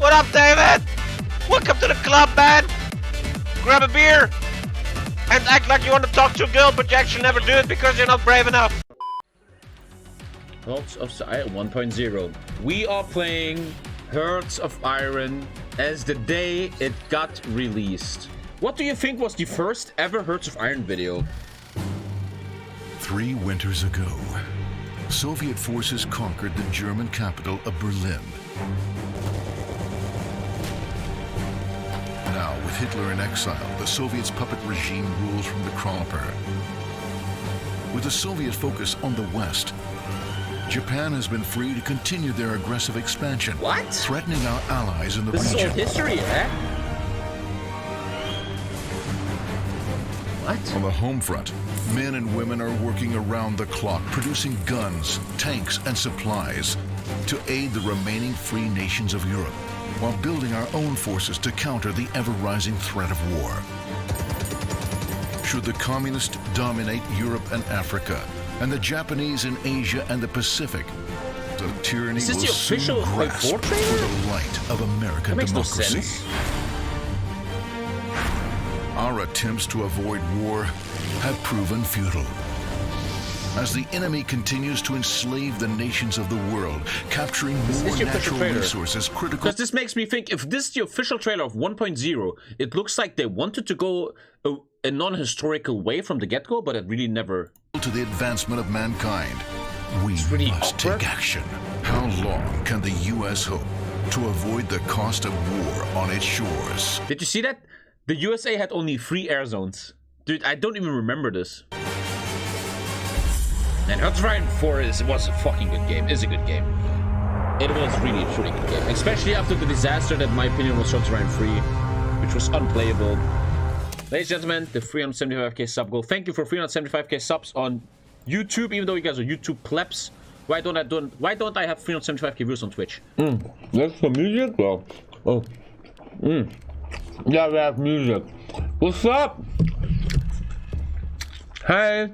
What up, David? Welcome to the club, man. Grab a beer and act like you want to talk to a girl, but you actually never do it because you're not brave enough. Hearts of Iron 1.0. We are playing Hearts of Iron as the day it got released. What do you think was the first ever Hearts of Iron video? 3 winters ago, Soviet forces conquered the German capital of Berlin. Now, with Hitler in exile, the Soviets' puppet regime rules from the Kronper. With the Soviet focus on the West, Japan has been free to continue their aggressive expansion, What? threatening our allies in the This region. is old history, eh? What? On the home front, men and women are working around the clock, producing guns, tanks, and supplies to aid the remaining free nations of Europe, while building our own forces to counter the ever-rising threat of war. Should the communists dominate Europe and Africa, and the Japanese in Asia and the Pacific, the tyranny Is this will the soon official grasp HOI4 for trailer? the light of American That makes no democracy. sense. Our attempts to avoid war have proven futile. As the enemy continues to enslave the nations of the world, capturing more your official natural trailer? resources critical Because this makes me think, if this is the official trailer of 1.0, it looks like they wanted to go a non-historical way from the get-go, but it really never... to the advancement of mankind. We really must awkward. take action. How long can the U.S. hope to avoid the cost of war on its shores? Did you see that? The USA had only 3 air zones. Dude, I don't even remember this. And Hearts of Iron 4 was a fucking good game. Is a good game. It was really a truly good game. Especially after the disaster that, in my opinion, was Hearts of Iron 3, which was unplayable. Ladies and gentlemen, the 375k sub goal. Thank you for 375k subs on YouTube, even though you guys are YouTube plebs. Why don't I have 375k views on Twitch? That's the music? Well, oh. Yeah, we have music. What's up? Hey.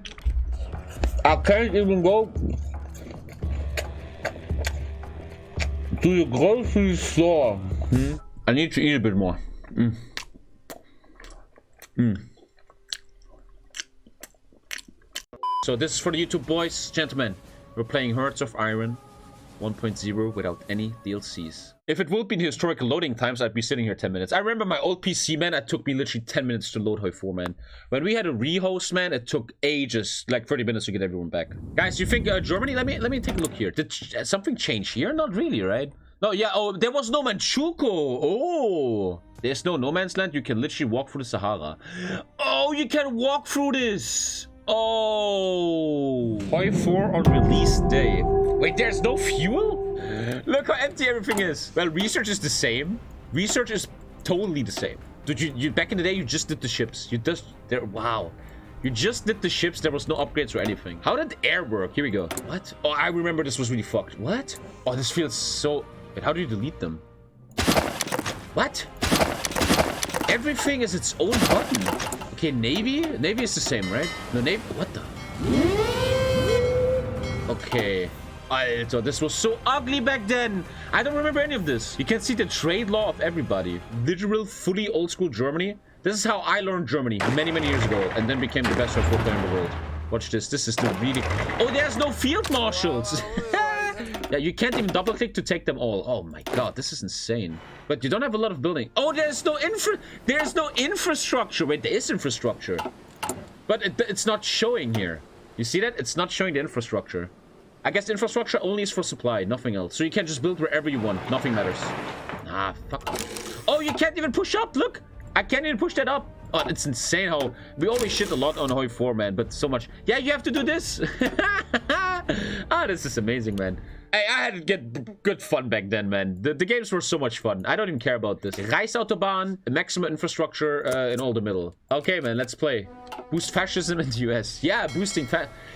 I can't even go to the grocery store. I need to eat a bit more. So this is for the YouTube boys, gentlemen. We're playing Hearts of Iron 1.0 without any DLCs. If it would be the historical loading times, I'd be sitting here 10 minutes. I remember my old PC, man, it took me literally 10 minutes to load HOI4, man. When we had a rehost, man, it took ages, like 30 minutes to get everyone back. Guys, you think Germany? Let me take a look here. Did something change here? Not really, right? No, yeah, oh, there was no Manchukuo. Oh, there's no man's land. You can literally walk through the Sahara. Oh, you can walk through this. Oh, HOI4 on release day. Wait, there's no fuel? Look how empty everything is. Well, research is the same. Research is totally the same. Dude, you back in the day, you just did the ships. You just there. Wow, you just did the ships. There was no upgrades or anything. How did air work? Here we go. What? Oh, I remember this was really fucked. What? Oh, this feels so. Wait, how do you delete them? What? Everything is its own button. Okay, Navy? Navy is the same, right? No, Navy... What the... Okay. Alter, this was so ugly back then. I don't remember any of this. You can see the trade law of everybody. Literal, fully old-school Germany. This is how I learned Germany many, many years ago, and then became the best HOI4 player in the world. Watch this. This is the really... Oh, there's no field marshals. Yeah, you can't even double-click to take them all. Oh my god, this is insane. But you don't have a lot of building. Oh, there's no infrastructure. Wait, there is infrastructure. But it's not showing here. You see that? It's not showing the infrastructure. I guess infrastructure only is for supply, nothing else. So you can just build wherever you want. Nothing matters. Ah, fuck. Oh, you can't even push up. Look. I can't even push that up. Oh, it's insane how... We always shit a lot on HOI4, man. But so much... Yeah, you have to do this. Ah, this is amazing, man. I had to get good fun back then, man. The games were so much fun. I don't even care about this. Reichsautobahn, maximum infrastructure in all the middle. Okay, man, let's play. Boost fascism in the US. Yeah, boosting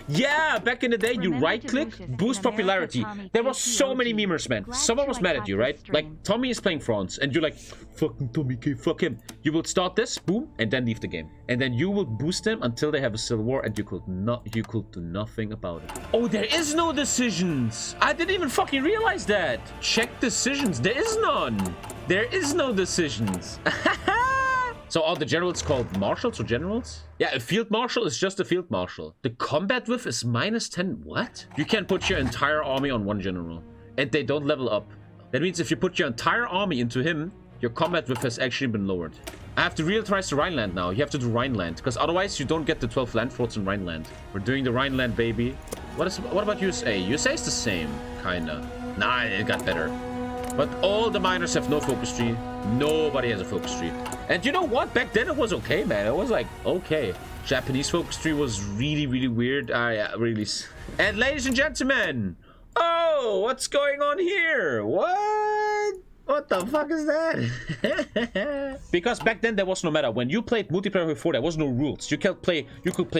Yeah, back in the day, you right-click, boost popularity. There were so many memers, man. Someone was mad at you, right? Like, Tommy is playing France, and you're like, fucking TommyKay, fuck him. You will start this, boom, and then leave the game. and then you will boost them until they have a civil war, and you could do nothing about it. Oh, there is no decisions. I didn't even fucking realize that. Check decisions. There is none. There is no decisions. So are the generals called marshals or generals? Yeah, a field marshal is just a field marshal. The combat width is -10. What? You can put your entire army on one general, and they don't level up. That means if you put your entire army into him, your combat width has actually been lowered. I have to reauthorize the Rhineland now. You have to do Rhineland, because otherwise you don't get the 12 land forts in Rhineland. We're doing the Rhineland, baby. What about USA? USA is the same, kinda. Nah, it got better. But all the miners have no focus tree. Nobody has a focus tree. And you know what? Back then it was okay, man. It was like, okay. Japanese focus tree was really, really weird. Really. And ladies and gentlemen, oh, what's going on here? What the fuck is that? Because back then there was no meta. When you played multiplayer before, there was no rules. You could play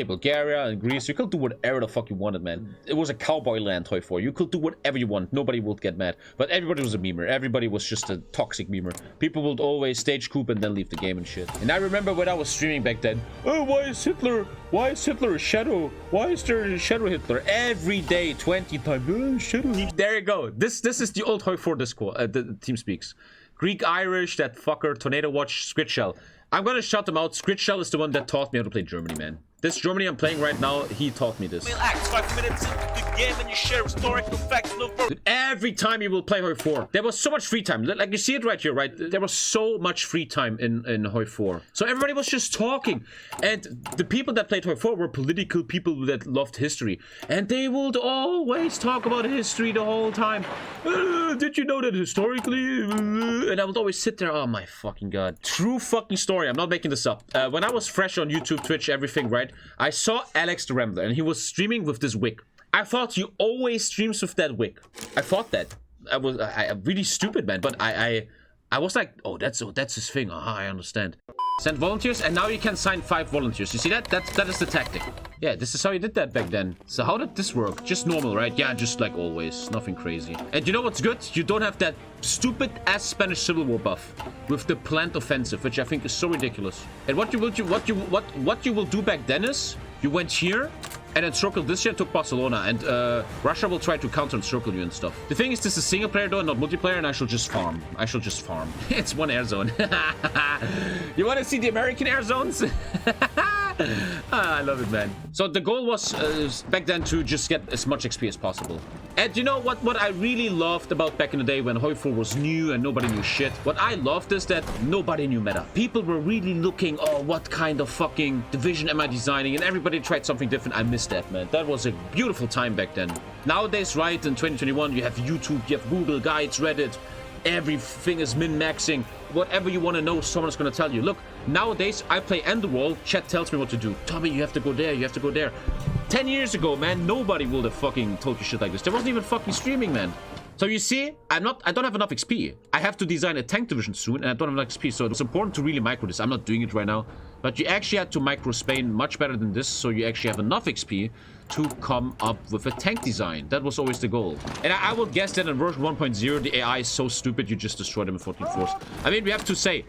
Bulgaria and Greece. You could do whatever the fuck you wanted, man. It was a cowboy land, HOI4. You could do whatever you want. Nobody would get mad. But everybody was a memer. Everybody was just a toxic memer. People would always stage coup and then leave the game and shit. And I remember when I was streaming back then. Oh, why is Hitler a shadow? Why is there a shadow Hitler? Every day, 20 times. Oh, shadow. There you go. This is the old HOI4 Discord. The team speaks. Greek, Irish, that fucker, Tornado Watch, Squidshell. I'm gonna shout them out. Squidshell is the one that taught me how to play Germany, man. This Germany I'm playing right now, he taught me this. We'll act 5 minutes into the game and you share historical facts. No Dude, every time you will play HOI4, there was so much free time. Like you see it right here, right? There was so much free time in HOI4. So everybody was just talking. And the people that played HOI4 were political people that loved history. And they would always talk about history the whole time. Did you know that historically? And I would always sit there, oh my fucking god. True fucking story, I'm not making this up. When I was fresh on YouTube, Twitch, everything, right? I saw Alex the Rambler, and he was streaming with this wig. I thought he always streams with that wig. I thought that. I'm really stupid, man. But I was like, oh, that's his thing. I understand. Send volunteers, and now you can sign 5 volunteers. You see that? That is the tactic. Yeah, this is how you did that back then. So how did this work? Just normal, right? Yeah, just like always. Nothing crazy. And you know what's good? You don't have that stupid ass Spanish Civil War buff with the planned offensive, which I think is so ridiculous. And what you will do back then is you went here and then circled this year and took Barcelona, and Russia will try to counter and circle you and stuff. The thing is, this is single player though, not multiplayer, and I shall just farm. It's one air zone. You want to see the American air zones? I love it, man. So the goal was back then to just get as much XP as possible. And you know what I really loved about back in the day when HOI4 was new and nobody knew shit? What I loved is that nobody knew meta. People were really looking, oh, what kind of fucking division am I designing? And everybody tried something different. I missed that, man. That was a beautiful time back then. Nowadays, right, in 2021, you have YouTube, you have Google, Guides, Reddit. Everything is min-maxing. Whatever you want to know, someone's going to tell you. Look, nowadays, I play Underworld. Chat tells me what to do. Tommy, you have to go there. You have to go there. 10 years ago, man, nobody would have fucking told you shit like this. There wasn't even fucking streaming, man. So you see, I don't have enough XP. I have to design a tank division soon, and I don't have enough XP. So it's important to really micro this. I'm not doing it right now. But you actually had to micro Spain much better than this, so you actually have enough XP to come up with a tank design. That was always the goal. And I would guess that in version 1.0, the AI is so stupid, you just destroy them in 14 force. I mean, we have to say,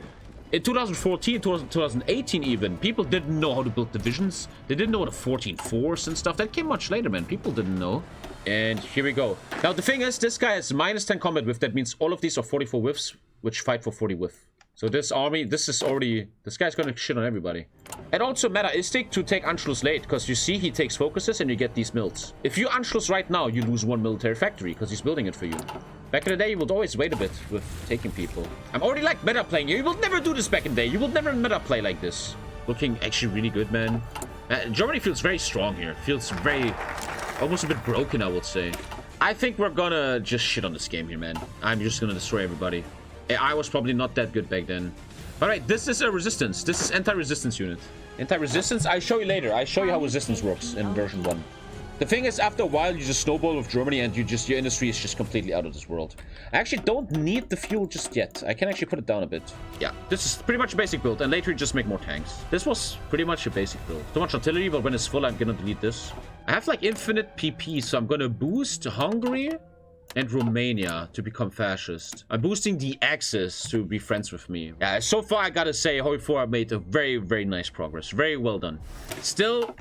in 2014, 2018 even, people didn't know how to build divisions. They didn't know what a 14 force and stuff. That came much later, man. People didn't know. And here we go. Now, the thing is, this guy has -10 combat width. That means all of these are 44 widths, which fight for 40 width. So this army, this guy's gonna shit on everybody. And also metaistic to take Anschluss late, because you see he takes focuses and you get these mills. If you Anschluss right now, you lose 1 military factory, because he's building it for you. Back in the day, you would always wait a bit with taking people. I'm already like meta playing here. You would never do this back in the day. You would never meta play like this. Looking actually really good, man. Germany feels very strong here. Feels very, almost a bit broken, I would say. I think we're gonna just shit on this game here, man. I'm just gonna destroy everybody. I was probably not that good back then. Alright, this is a resistance. This is anti-resistance unit. Anti-resistance, I'll show you later. I'll show you how resistance works in version 1. The thing is, after a while, you just snowball with Germany and your industry is just completely out of this world. I actually don't need the fuel just yet. I can actually put it down a bit. Yeah, this is pretty much a basic build, and later you just make more tanks. This was pretty much a basic build. Too much artillery, but when it's full, I'm gonna delete this. I have like infinite PP, so I'm gonna boost Hungary and Romania to become fascist. I'm boosting the Axis to be friends with me. Yeah, so far I gotta say HOI4 have made a very nice progress. Very well done. Still,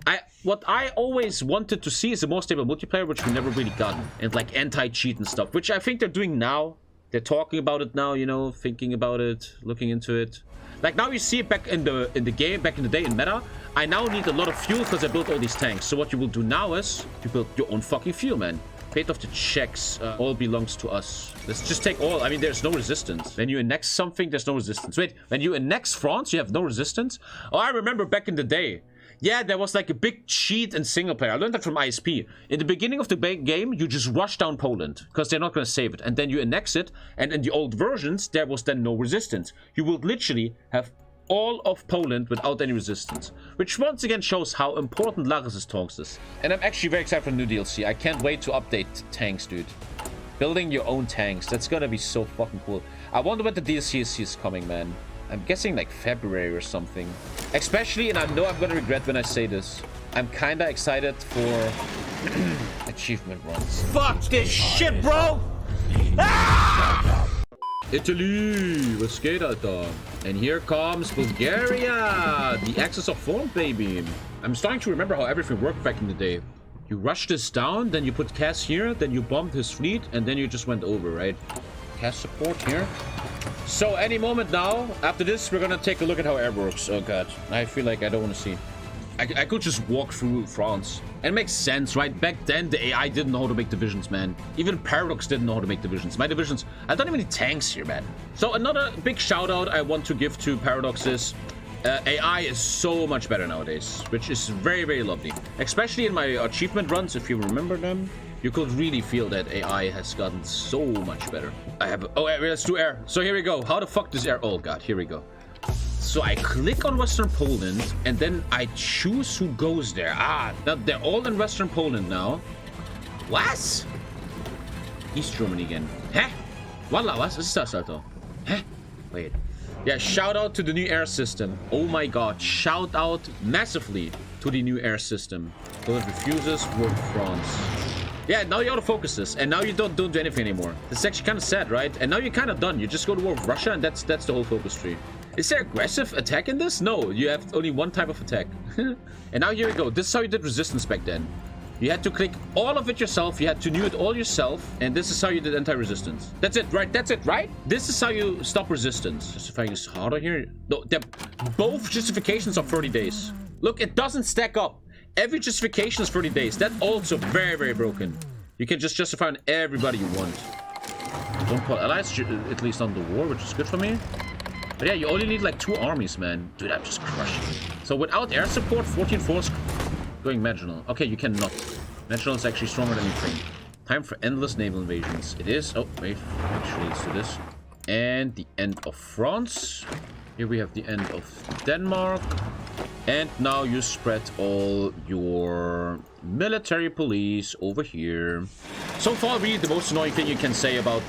what I always wanted to see is a more stable multiplayer, which we never really gotten. And like anti-cheat and stuff, which I think they're doing now. They're talking about it now, you know, thinking about it, looking into it. Like now you see it back in the game, back in the day in meta. I now need a lot of fuel because I built all these tanks. So what you will do now is you build your own fucking fuel, man. Fate of the Czechs all belongs to us. Let's just take all. I mean, there's no resistance. When you annex something, there's no resistance. Wait, when you annex France, you have no resistance? Oh, I remember back in the day. Yeah, there was like a big cheat in single player. I learned that from ISP. In the beginning of the game, you just rush down Poland because they're not going to save it. And then you annex it. And in the old versions, there was then no resistance. You would literally have all of Poland without any resistance. Which once again shows how important Laris's talks is. And I'm actually very excited for the new DLC. I can't wait to update tanks, dude. Building your own tanks. That's going to be so fucking cool. I wonder when the DLCS is coming, man. I'm guessing like February or something. Especially, and I know I'm gonna regret when I say this, I'm kinda excited for achievement runs. Fuck this shit, bro! Ah! Italy! Was geht, Alter? And here comes Bulgaria! The Axis of Form, baby! I'm starting to remember how everything worked back in the day. You rushed this down, then you put Cass here, then you bombed his fleet, and then you just went over, right? Cass support here. So any moment now, after this, we're gonna take a look at how air works. Oh god, I feel like I don't want to see. I could just walk through France. And it makes sense, right? Back then, the AI didn't know how to make divisions, man. Even Paradox didn't know how to make divisions. My divisions, I don't have any tanks here, man. So another big shout out I want to give to Paradox is AI is so much better nowadays, which is very lovely. Especially in my achievement runs, if you remember them. You could really feel that AI has gotten so much better. Oh, let's do air. So here we go. How the fuck does air? Oh god, here we go. So I click on Western Poland and then I choose who goes there. Ah, now they're all in Western Poland now. What? East Germany again. Hä? Walla, was ist das, Alter? Hä? Wait. Yeah, shout out to the new air system. Oh my god, shout out massively to the new air system. Poland refuses, war with France. Yeah, now you autofocus this, and now you don't do anything anymore. This is actually kind of sad, right? And now you're kind of done. You just go to war with Russia, and that's the whole focus tree. Is there aggressive attack in this? No, you have only one type of attack. And now here we go. This is how you did resistance back then. You had to click all of it yourself. You had to new it all yourself, and this is how you did anti-resistance. That's it, right? That's it, right? This is how you stop resistance. Justifying is harder here. No, both justifications are 30 days. Look, it doesn't stack up. Every justification is 30 days. That's also very broken. You can just justify on everybody you want. Don't put allies, at least on the war, which is good for me. But yeah, you only need like 2 armies, man. Dude, I'm just crushing it. So without air support, 14 force going marginal. Okay, you cannot. Marginal is actually stronger than you think. Time for endless naval invasions. It is. Oh, wait. Actually, let's do this. And the end of France. Here we have the end of Denmark. And now you spread all your military police over here. So far, really, the most annoying thing you can say about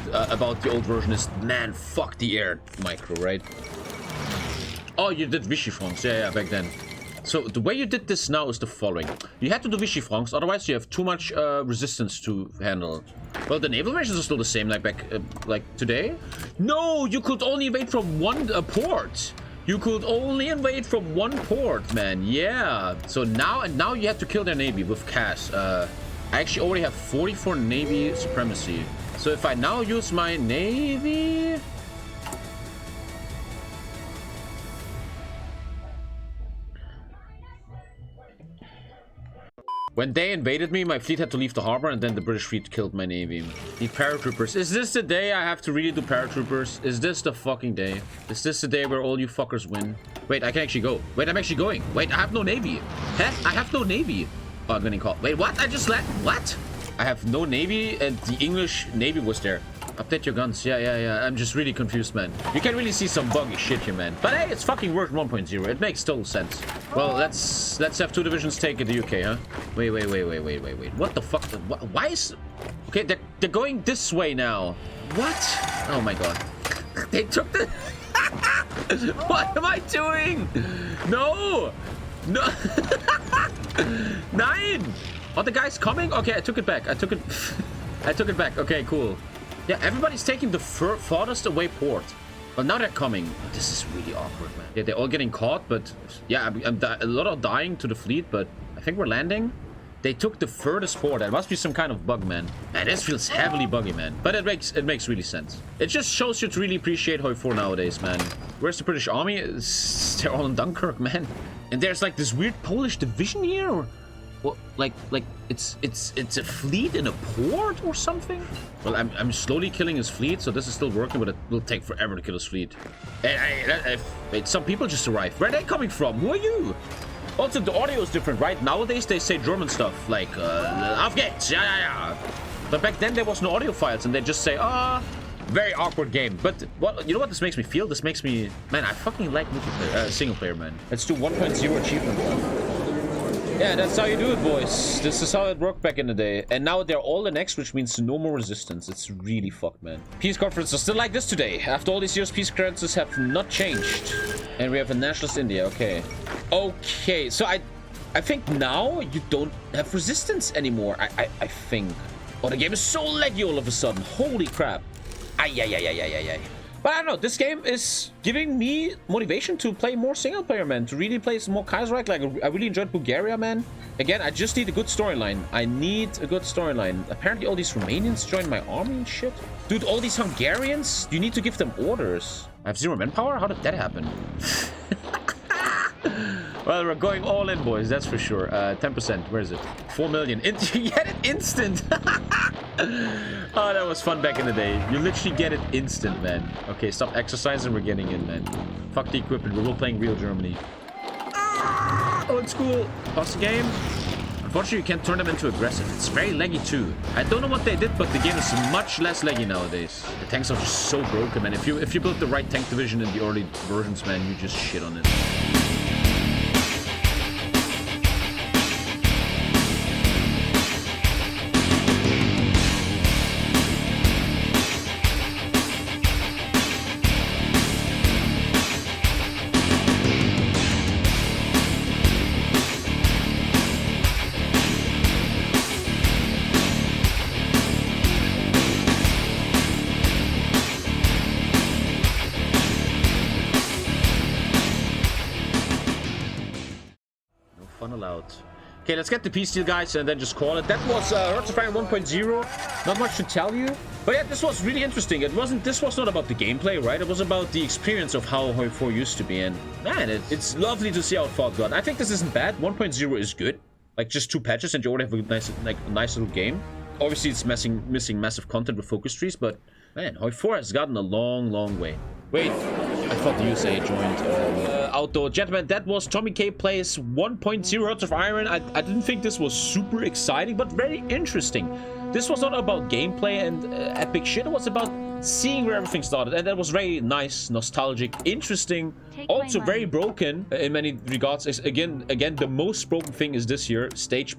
the old version is, man, fuck the air micro, right? Oh, you did Vichy France. Yeah, back then. So the way you did this now is the following. You had to do Vichy France, otherwise you have too much resistance to handle. Well, the naval measures are still the same, like back, like today. No, you could only invade from one port. You could only invade from one port, man. Yeah. So now you have to kill their navy with Cass. I actually already have 44 navy supremacy. So if I now use my navy... When they invaded me, my fleet had to leave the harbor, and then the British fleet killed my navy. Need paratroopers. Is this the day I have to really do paratroopers? Is this the fucking day? Is this the day where all you fuckers win? Wait, I can actually go. Wait, I'm actually going. Wait, I have no navy. Huh? I have no navy. Oh, I'm getting caught. Wait, what? I just left. What? I have no navy, and the English navy was there. Update your guns. Yeah. I'm just really confused, man. You can really see some buggy shit here, man. But hey, it's fucking worth 1.0. It makes total sense. Well, let's have 2 divisions take the UK, huh? Wait. What the fuck? Why is... Okay, they're going this way now. What? Oh my god. They took the... What am I doing? No! Nine! Are the guys coming? Okay, I took it back. I took it... I took it back. Okay, cool. Yeah, everybody's taking the farthest away port. But now they're coming. This is really awkward, man. Yeah, they're all getting caught, but yeah, a lot of dying to the fleet, but I think we're landing. They took the furthest port. That must be some kind of bug, man. Man, this feels heavily buggy, man. But it makes really sense. It just shows you to really appreciate HOI4 nowadays, man. Where's the British army? They're all in Dunkirk, man. And there's like this weird Polish division here, or what? Like it's a fleet in a port or something. Well, I'm slowly killing his fleet, so this is still working, but it will take forever to kill his fleet. Wait, some people just arrived. Where are they coming from? Who are you? Also, the audio is different, right? Nowadays, they say German stuff, like, auf geht's, yeah. But back then, there was no audio files, and they just say, very awkward game. But, you know what this makes me feel? This makes me... Man, I fucking like multiplayer, single player, man. Let's do 1.0 achievement. Yeah, that's how you do it, boys. This is how it worked back in the day. And now they're all in X, which means no more resistance. It's really fucked, man. Peace conferences are still like this today. After all these years, peace conferences have not changed. And we have a nationalist India, okay. Okay, so I think now you don't have resistance anymore. I think. Oh, the game is so laggy all of a sudden. Holy crap. Ay. But I don't know, this game is giving me motivation to play more single player, man. To really play some more Kaiserreich. Like, I really enjoyed Bulgaria, man. Again, I just need a good storyline. I need a good storyline. Apparently all these Romanians joined my army and shit. Dude, all these Hungarians, you need to give them orders. I have 0 manpower? How did that happen? Well, we're going all in, boys, that's for sure. 10%, where is it? 4 million. You get it instant. Oh, that was fun back in the day. You literally get it instant, man. Okay, stop exercising, we're getting in, man. Fuck the equipment, we're all playing real Germany. Old school. Pause the game. Unfortunately, you can't turn them into aggressive. It's very laggy too. I don't know what they did, but the game is much less laggy nowadays. The tanks are just so broken, man. If you built the right tank division in the early versions, man, you just shit on it. Fun allowed. Okay, let's get the peace deal, guys, and then just call it. That was Hearts of Iron 1.0. Not much to tell you, but yeah, this was really interesting. This was not about the gameplay, right? It was about the experience of how HOI4 used to be, and man, it's lovely to see how it fought God. I think this isn't bad. 1.0 is good. Like, just 2 patches, and you already have a nice little game. Obviously, it's missing massive content with focus trees, but man, HOI4 has gotten a long way. Wait, I thought the USA joined. Outdoor. Gentlemen, that was TommyKay plays 1.0 Hearts of Iron. I didn't think this was super exciting, but very interesting. This was not about gameplay and epic shit. It was about seeing where everything started. And that was very nice, nostalgic, interesting. Also very broken in many regards. Again, the most broken thing is this here. Stage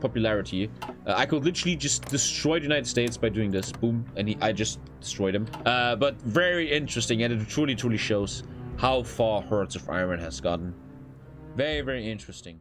popularity. I could literally just destroy the United States by doing this. Boom. And I just destroyed him. But very interesting. And it truly shows how far Hearts of Iron has gotten. Very interesting.